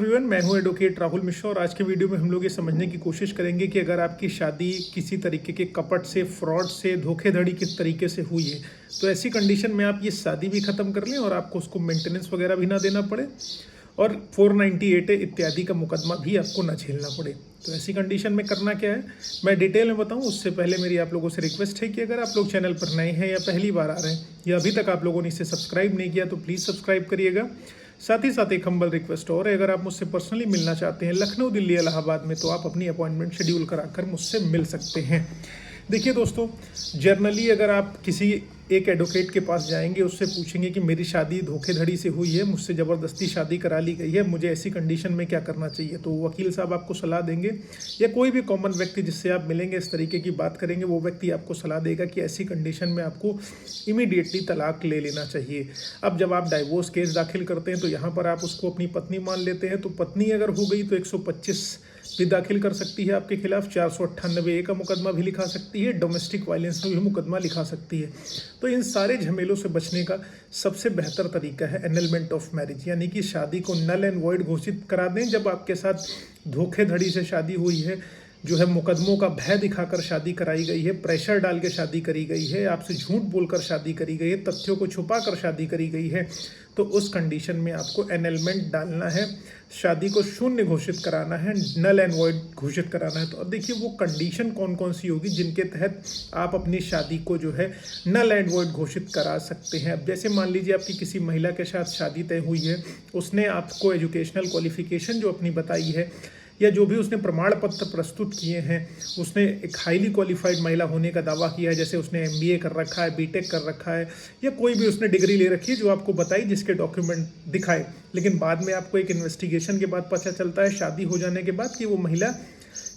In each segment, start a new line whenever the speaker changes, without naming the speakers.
Everyone, मैं हूं advocate Rahul Mishra और आज के वीडियो में हम लोग ये समझने की कोशिश करेंगे कि अगर आपकी शादी किसी तरीके के कपट से, फ्रॉड से, धोखेधड़ी किस तरीके से हुई है तो ऐसी कंडीशन में आप ये शादी भी ख़त्म कर लें और आपको उसको मेंटेनेंस वगैरह भी ना देना पड़े और 498 इत्यादि का मुकदमा भी आपको ना झेलना पड़े। तो ऐसी कंडीशन में करना क्या है मैं डिटेल में बताऊं उससे पहले मेरी आप लोगों से रिक्वेस्ट है कि अगर आप लोग चैनल पर नए हैं या पहली बार आ रहे हैं या अभी तक आप लोगों ने इसे सब्सक्राइब नहीं किया तो प्लीज़ सब्सक्राइब करिएगा। साथ ही साथ एक हम्बल रिक्वेस्ट और है, अगर आप मुझसे पर्सनली मिलना चाहते हैं लखनऊ, दिल्ली, इलाहाबाद में तो आप अपनी अपॉइंटमेंट शेड्यूल कराकर मुझसे मिल सकते हैं। देखिए दोस्तों, जर्नली अगर आप किसी एक एडवोकेट के पास जाएंगे, उससे पूछेंगे कि मेरी शादी धोखेधड़ी से हुई है, मुझसे ज़बरदस्ती शादी करा ली गई है, मुझे ऐसी कंडीशन में क्या करना चाहिए, तो वकील साहब आपको सलाह देंगे या कोई भी कॉमन व्यक्ति जिससे आप मिलेंगे, इस तरीके की बात करेंगे, वो व्यक्ति आपको सलाह देगा कि ऐसी कंडीशन में आपको इमीडिएटली तलाक ले लेना चाहिए। अब जब आप डाइवोर्स केस दाखिल करते हैं तो यहाँ पर आप उसको अपनी पत्नी मान लेते हैं, तो पत्नी अगर हो गई तो 125 भी दाखिल कर सकती है आपके खिलाफ, 498A का मुकदमा भी लिखा सकती है, डोमेस्टिक वायलेंस का भी मुकदमा लिखा सकती है। तो इन सारे झमेलों से बचने का सबसे बेहतर तरीका है एनलमेंट ऑफ मैरिज, यानी कि शादी को नल एंड वॉइड घोषित करा दें। जब आपके साथ धोखेधड़ी से शादी हुई है, जो है मुकदमों का भय दिखाकर शादी कराई गई है, प्रेशर डाल के शादी करी गई है, आपसे झूठ बोलकर शादी करी गई है, तथ्यों को छुपा कर शादी करी गई है, तो उस कंडीशन में आपको एनलमेंट डालना है, शादी को शून्य घोषित कराना है, नल एंड वॉइड घोषित कराना है। तो अब देखिए वो कंडीशन कौन कौन सी होगी जिनके तहत आप अपनी शादी को जो है नल एंड वॉइड घोषित करा सकते हैं। अब जैसे मान लीजिए आपकी किसी महिला के साथ शादी तय हुई है, उसने आपको एजुकेशनल क्वालिफिकेशन जो अपनी बताई है या जो भी उसने प्रमाण पत्र प्रस्तुत किए हैं, उसने एक हाईली क्वालिफाइड महिला होने का दावा किया है, जैसे उसने MBA कर रखा है, BTech कर रखा है या कोई भी उसने डिग्री ले रखी है जो आपको बताई, जिसके डॉक्यूमेंट दिखाए, लेकिन बाद में आपको एक इन्वेस्टिगेशन के बाद पता चलता है शादी हो जाने के बाद कि वो महिला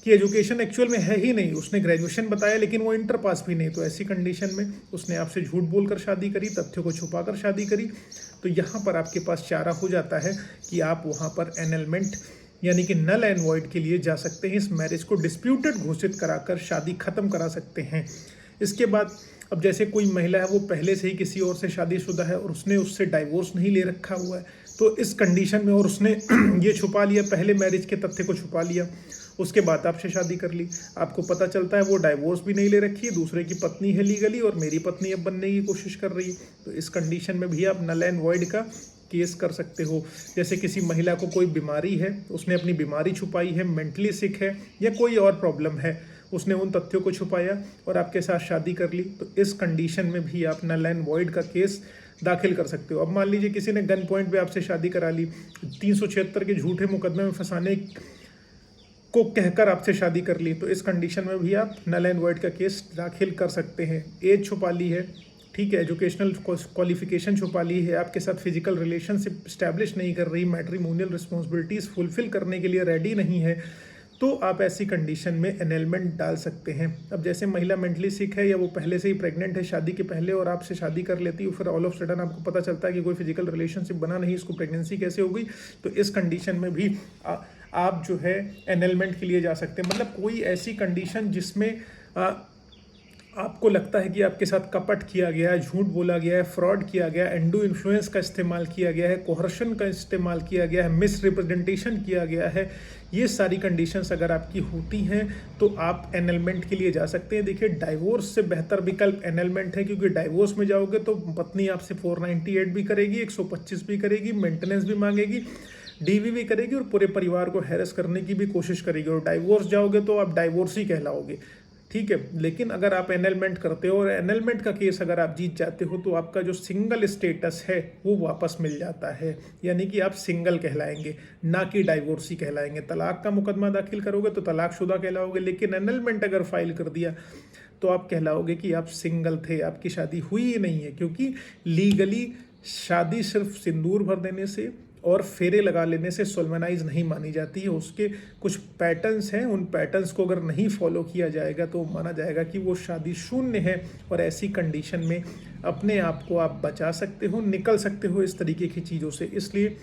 की एजुकेशन एक्चुअल में है ही नहीं, उसने ग्रेजुएशन बताया लेकिन वो इंटर पास भी नहीं। तो ऐसी कंडीशन में उसने आपसे झूठ बोलकर शादी करी, तथ्यों को छुपाकर शादी करी, तो यहाँ पर आपके पास चारा हो जाता है कि आप वहाँ पर एनलमेंट यानी कि नल एंड वॉइड के लिए जा सकते हैं। इस मैरिज को डिस्प्यूटेड घोषित कराकर शादी खत्म करा सकते हैं। इसके बाद अब जैसे कोई महिला है, वो पहले से ही किसी और से शादीशुदा है और उसने उससे डाइवोर्स नहीं ले रखा हुआ है, तो इस कंडीशन में और उसने ये छुपा लिया, पहले मैरिज के तथ्य को छुपा लिया, उसके बाद आपसे शादी कर ली, आपको पता चलता है वो डाइवोर्स भी नहीं ले रखी है, दूसरे की पत्नी है लीगली और मेरी पत्नी अब बनने की कोशिश कर रही है, तो इस कंडीशन में भी आप नल एंड वॉइड का केस कर सकते हो। जैसे किसी महिला को कोई बीमारी है, उसने अपनी बीमारी छुपाई है, मेंटली सिक है या कोई और प्रॉब्लम है, उसने उन तथ्यों को छुपाया और आपके साथ शादी कर ली, तो इस कंडीशन में भी आप नल एंड वॉइड का केस दाखिल कर सकते हो। अब मान लीजिए किसी ने गन पॉइंट पे आपसे शादी करा ली, 376 के झूठे मुकदमे में फंसाने को कहकर आपसे शादी कर ली, तो इस कंडीशन में भी आप नल एंड वॉइड का केस दाखिल कर सकते हैं। एज छुपा ली है, ठीक है, एजुकेशनल क्वालिफिकेशन छुपा ली है, आपके साथ फिजिकल रिलेशनशिप स्टैब्लिश नहीं कर रही, मैट्रिमोनियल रिस्पॉन्सिबिलिटीज़ फुलफिल करने के लिए रेडी नहीं है, तो आप ऐसी कंडीशन में एनलमेंट डाल सकते हैं। अब जैसे महिला मेंटली सिक है या वो पहले से ही प्रेग्नेंट है शादी के पहले और आपसे शादी कर लेती है, फिर ऑल ऑफ सडन आपको पता चलता है कि कोई फिजिकल रिलेशनशिप बना नहीं, इसको प्रेगनेंसी कैसे हो गई, तो इस कंडीशन में भी आप जो है एनलमेंट के लिए जा सकते हैं। मतलब कोई ऐसी कंडीशन जिसमें आपको लगता है कि आपके साथ कपट किया गया है, झूठ बोला गया है, फ्रॉड किया गया है, एंडू इन्फ्लुएंस का इस्तेमाल किया गया है, कोहर्शन का इस्तेमाल किया गया है, मिस रिप्रेजेंटेशन किया गया है, ये सारी कंडीशंस अगर आपकी होती हैं तो आप एनलमेंट के लिए जा सकते हैं। देखिए, डाइवोर्स से बेहतर विकल्प एनलमेंट है, क्योंकि डाइवोर्स में जाओगे तो पत्नी आपसे 498 भी करेगी, 125 भी करेगी, मेंटेनेंस भी मांगेगी, DV भी करेगी और पूरे परिवार को हैरेस करने की भी कोशिश करेगी, और डाइवोर्स जाओगे तो आप डाइवोर्स ही कहलाओगे, ठीक है। लेकिन अगर आप एनलमेंट करते हो और एनलमेंट का केस अगर आप जीत जाते हो तो आपका जो सिंगल स्टेटस है वो वापस मिल जाता है, यानी कि आप सिंगल कहलाएंगे, ना कि डाइवोर्सी कहलाएंगे। तलाक का मुकदमा दाखिल करोगे तो तलाकशुदा कहलाओगे, लेकिन एनलमेंट अगर फाइल कर दिया तो आप कहलाओगे कि आप सिंगल थे, आपकी शादी हुई ही नहीं है, क्योंकि लीगली शादी सिर्फ सिंदूर भर देने से और फेरे लगा लेने से सोलमनाइज नहीं मानी जाती है। उसके कुछ पैटर्न्स हैं, उन पैटर्न्स को अगर नहीं फॉलो किया जाएगा तो माना जाएगा कि वो शादी शून्य है, और ऐसी कंडीशन में अपने आप को आप बचा सकते हो, निकल सकते हो इस तरीके की चीज़ों से। इसलिए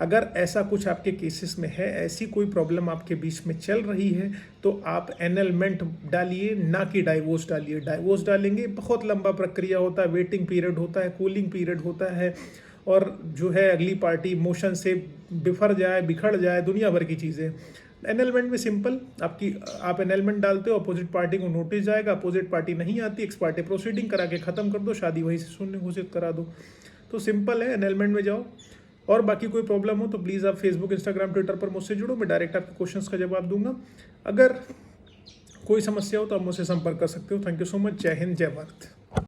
अगर ऐसा कुछ आपके केसेस में है, ऐसी कोई प्रॉब्लम आपके बीच में चल रही है, तो आप एनलमेंट डालिए, ना कि डाइवोर्स डालिए। डाइवोर्स डालेंगे बहुत लंबा प्रक्रिया होता है, वेटिंग पीरियड होता है, कूलिंग पीरियड होता है, और जो है अगली पार्टी इमोशन से बिफर जाए, बिखर जाए, दुनिया भर की चीज़ें। एनलमेंट में सिंपल, आप एनलमेंट डालते हो, अपोजिट पार्टी को नोटिस जाएगा, अपोजिट पार्टी नहीं आती, एक्स पार्टी प्रोसीडिंग करा के ख़त्म कर दो, शादी वहीं से शून्य घोषित करा दो। तो सिंपल है, एनलमेंट में जाओ। और बाकी कोई प्रॉब्लम हो तो प्लीज़ आप फेसबुक, इंस्टाग्राम, ट्विटर पर मुझसे जुड़ो, मैं डायरेक्ट आपके क्वेश्चंस का जवाब दूंगा। अगर कोई समस्या हो तो आप मुझसे संपर्क कर सकते हो। Thank you so much. जय हिंद, जय भारत।